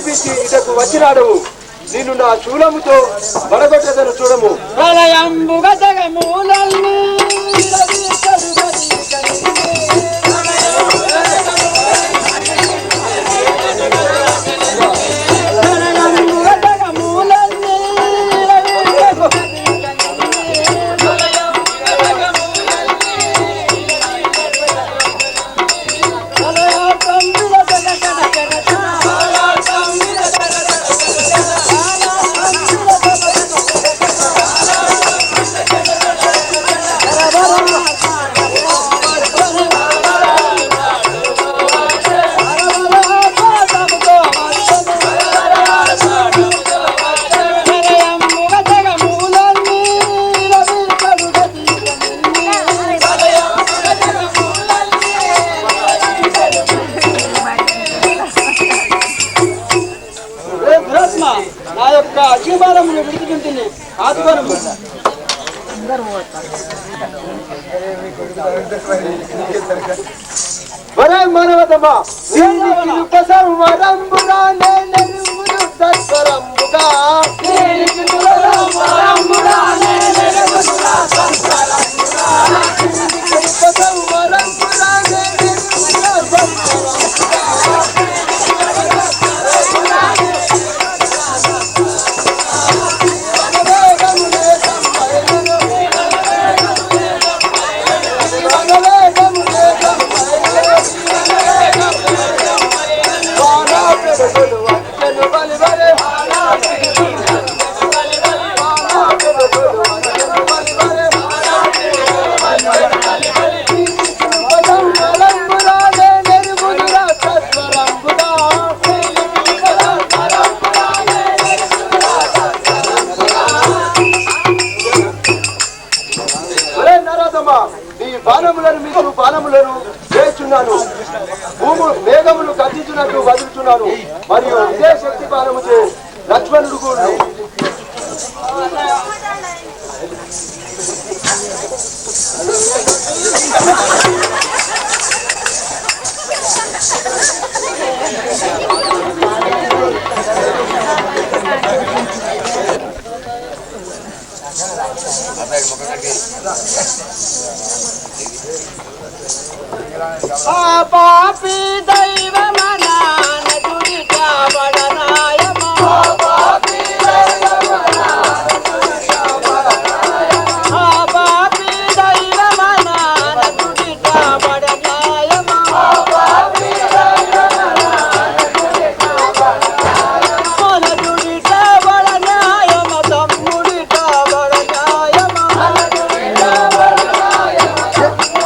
సమీపించి ఇటకు వచ్చినాడు. నిన్ను నా శూలముతో పడగొట్టదను చూడము. మానవతమా బాణములను చేస్తున్నాను. మేఘములు కట్టించినట్టు వదులుతున్నాను. మరియు ఇదే శక్తి బాణము చే లక్ష్మణుడు కూడా పాపి దైవమనా నదుడి కాబడనాయమా పాపి దైవమనా నదుడి కాబడనాయమా పాపి దైవమనా నదుడి కాబడనాయమా పాపి దైవమనా నదుడి కాబడనాయమా నదుడి కాబడనాయమా తమ్ముడి కాబడనాయమా నదుడి కాబడనాయమా తమ్ముడి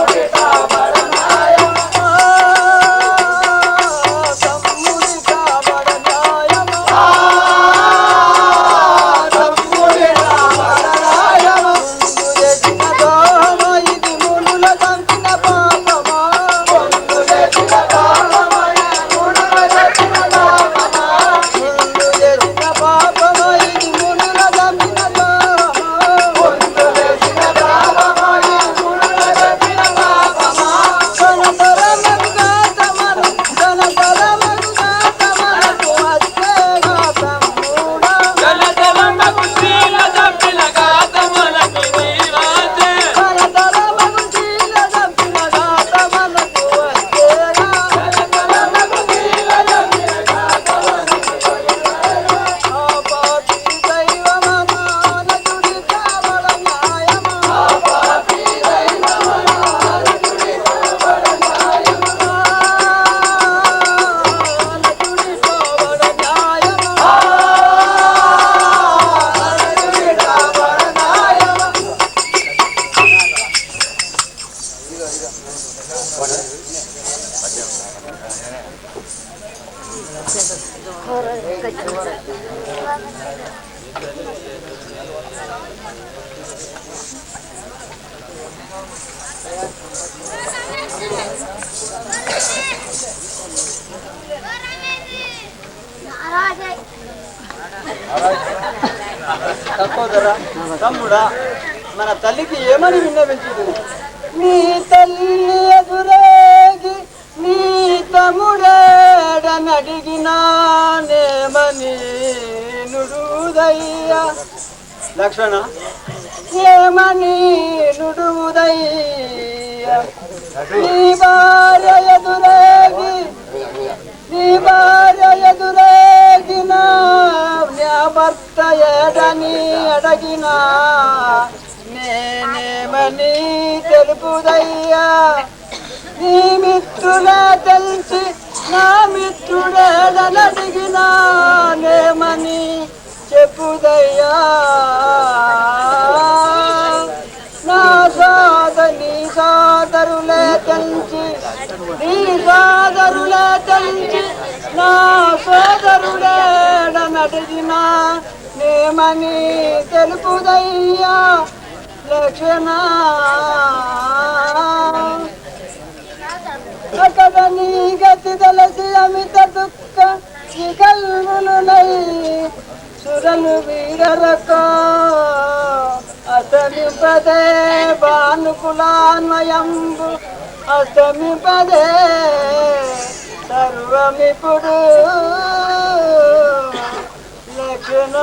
తమ్ముడా మన తల్లికి ఏమని విన్నవించుదు? నీ తల్లి ఎదురేగి నీ తమ్ముడేడ ఎడనడిగినానేమని నుడుదయ్యా లక్ష్మణ ఏమని నుడుదయ్యా నీ భార్య ఎదురేగిన నా భర్త ఎడని అడగినా నేనేమని తెలుపుదయ్యా నీ మిత్రులే తెలిసి నా మిత్రుడేడనడిగినా నేమని చెప్పుదయ్యా నా నీ సోదరులే తెలిసి నా సోదరుడేడనడిగినా నేమని తెలుపుదయ్యా లక్షణ అక్కడ నీ గతి తెలిసి అమిత దుఃఖ కల్లులునై సురలు వీరరకో అస్తమిపదే భానుకులాన్వయంబు అస్తమిపదే సర్వమిపుడు లక్షణ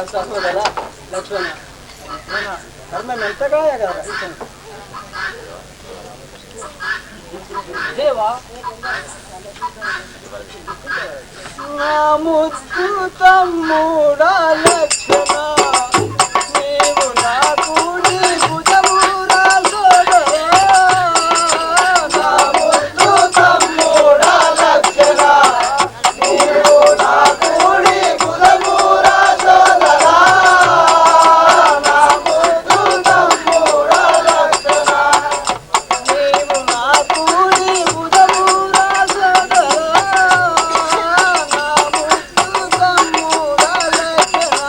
సహోదర లక్ష్మణ మన ధర్మం ఎంతగా కదా దేవా నా ముద్దు తమ్ముడా లక్షణ నీవు నా కూడి భుజమురా సోదరా నా ముద్దు తమ్ముడా లక్షణ నీవు నా కూడి భుజమురా సోదరా నా ముద్దు తమ్ముడా లక్షణ నీవు నా కూడి భుజమురా సోదరా నా ముద్దు తమ్ముడా లక్షణ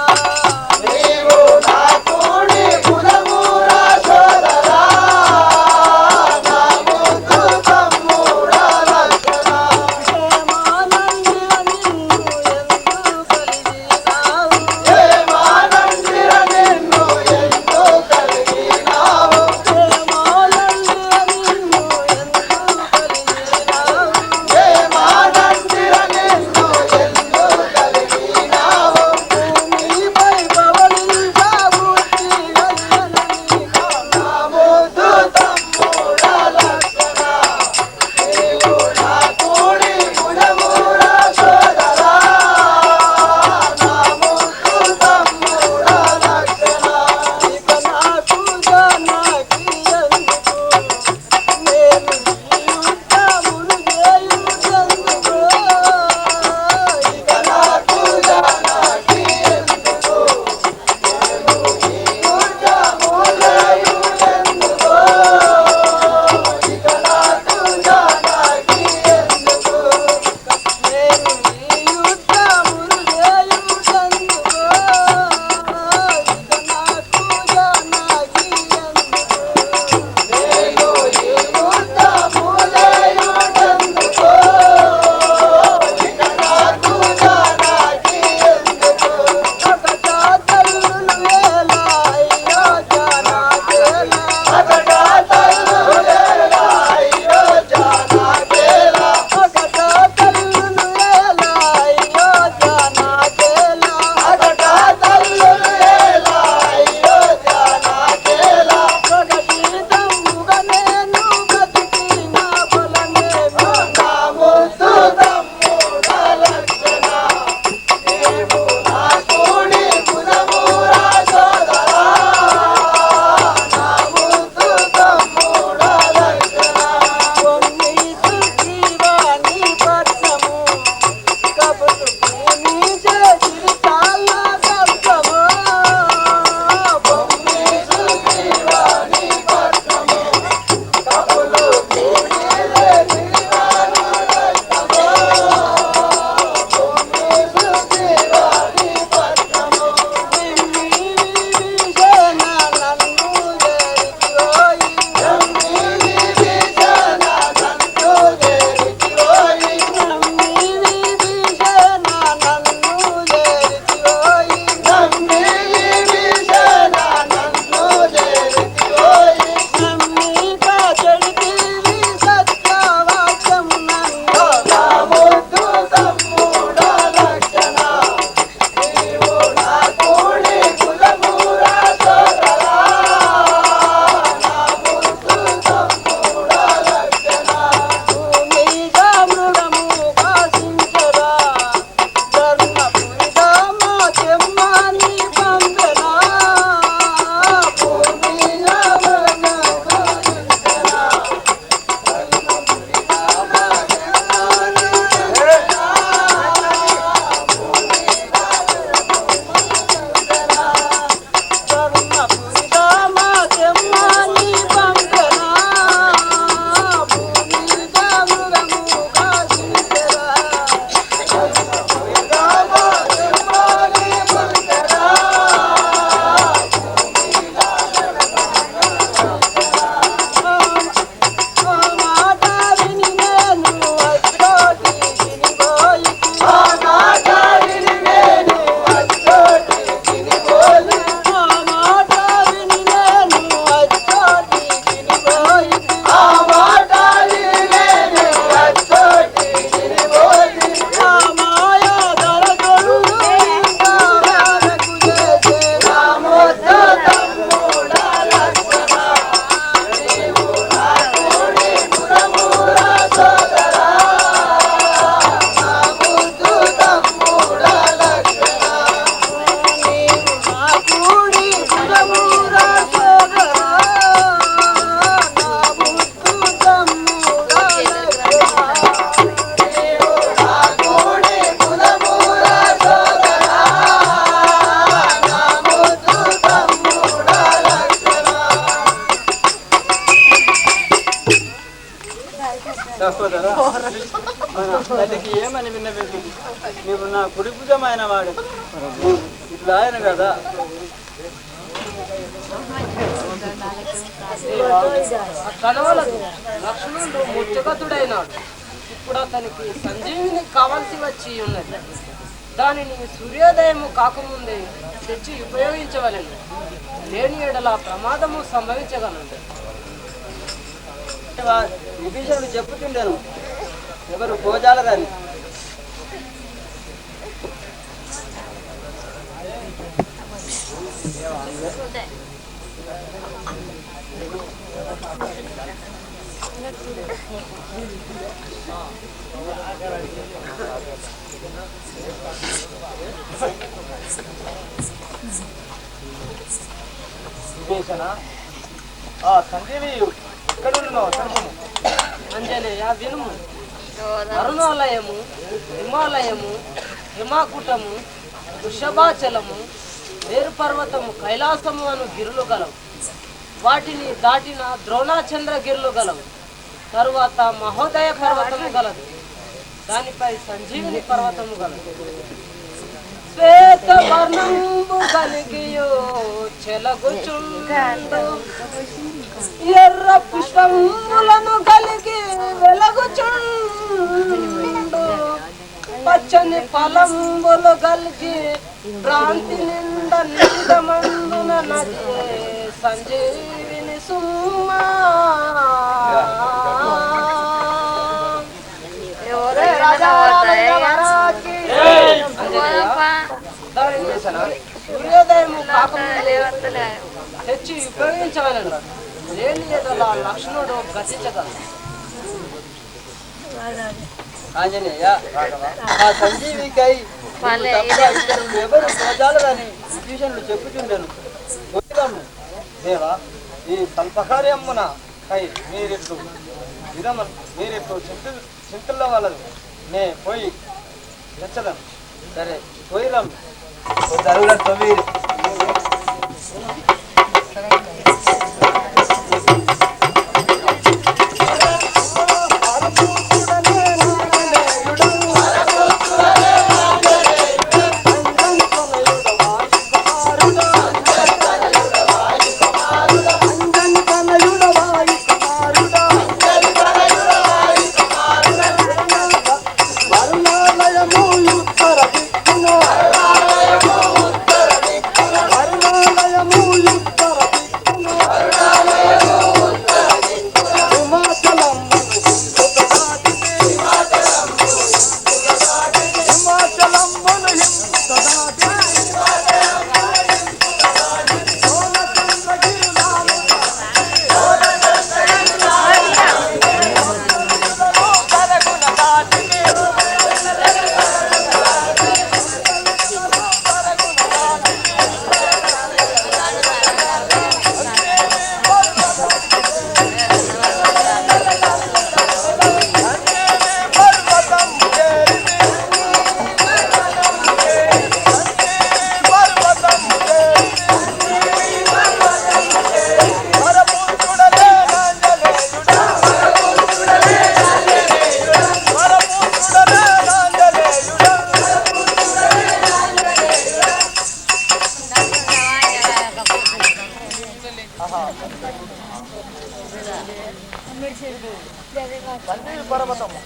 సహోదరా తల్లికి ఏమని విన్నవించింది? నీవు నా కుడి భుజమైన వాడు, ఇట్లా ఆయన కదా. కనవలదు, లక్ష్మణుడు ముచ్చగతుడైనాడు. ఇప్పుడు అతనికి సంజీవిని కావాల్సి వచ్చి ఉన్నది. దానిని సూర్యోదయము కాకముందే తెచ్చి ఉపయోగించవలెను. లేని ఎడల ప్రమాదము సంభవించగలదు. విభీషణుడు చెప్పుతుండేను, ఎవరు గోజాలరాని. విభీషణ, ఆ సంజీవి ఎక్కడున్నావు? అంజనేయ వినుము. అరుణాలయము, హిమాలయము, హిమాకుటము, వృషభాచలము, మేరు పర్వతము, కైలాసము అను గిరులు గలవు. వాటిని దాటిన ద్రోణాచంద్ర గిరులు గలవు. తరువాత మహోదయ పర్వతము గలదు. దానిపై సంజీవిని పర్వతము గలదు. శ్వేత వర్ణంబు కలిగియో చెలగుచుండు, ఎర్ర పుష్పములను కలిగి వెలగుచుండు, పచ్చని ఫలంబులు కలిగి ప్రాంతి నిండా నిందమందున నదియే సంజీవిని సుమ్మా. సూర్యోదయము కాకముందే తెచ్చి ఉపయోగించగలను. లేని ఎడల లక్ష్మణుడు గతించగలడు. ఆంజనేయ, ఆ సంజీవికై ఎవరు గోజాలరాని విభీషణుడు చెప్పుచుండెను. దేవా, ఈ స్వల్పకార్యమున కై మీరెట్లు చింతల్లో వాళ్ళదు. నే పోయి తెచ్చదను. సరే పోయిరాము. అరుగుల తొమ్మిది సంజీవి పర్వతము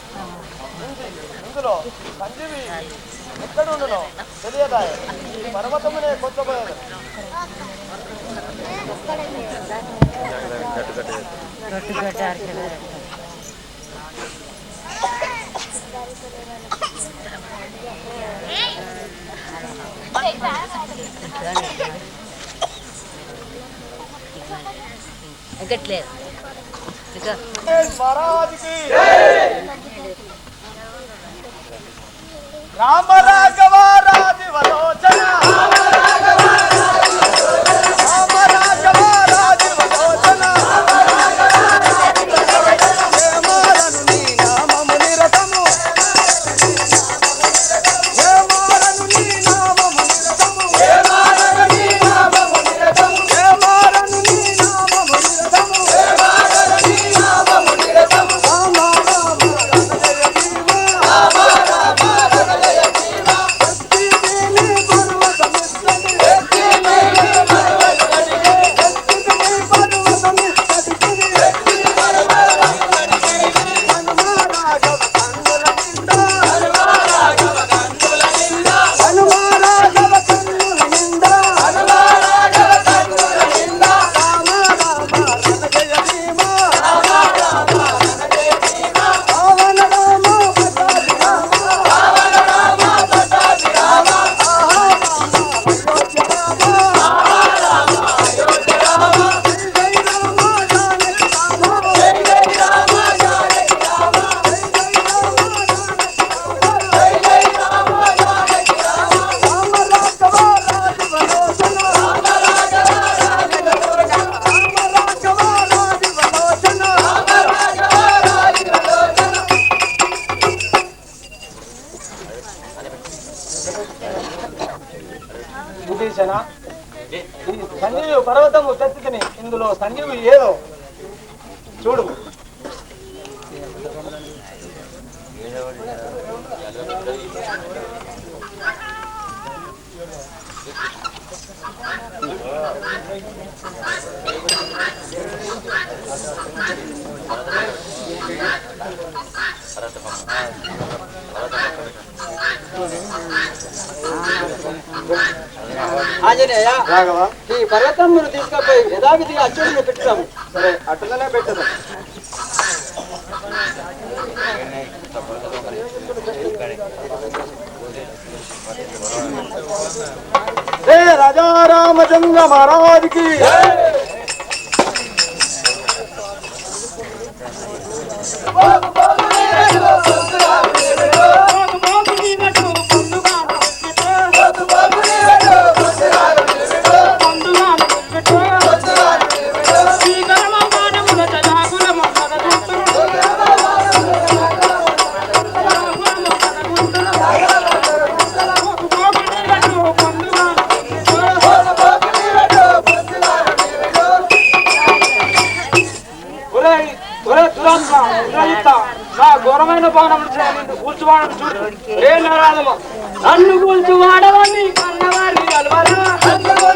ఇందులో సంజీవి ఎక్కడుండునో తెలియదా? పర్వతమునే కొత్తపోయేది. ఎక్కట్లేదు మహారాజుకి రామ రాఘవ రాజి వలోచన బచ్చనా ఈ సంజీవి పర్వతము తెత్తిని ఇందులో సంజీవి ఏదో చూడు. ఆంజనేయ రాఘవ, ఈ పర్వతమును తీసుకుపోయి యథావిధిగా అచ్చుడిని పెట్టుతాము. సరే అట్లనే పెట్టదు. రాజా రామచంద్ర మహారాజుకి ఘోరమైన బాణం కూర్చువాడని చూడు. నన్ను కూల్చువాడవని కన్నవారిని కలవరా.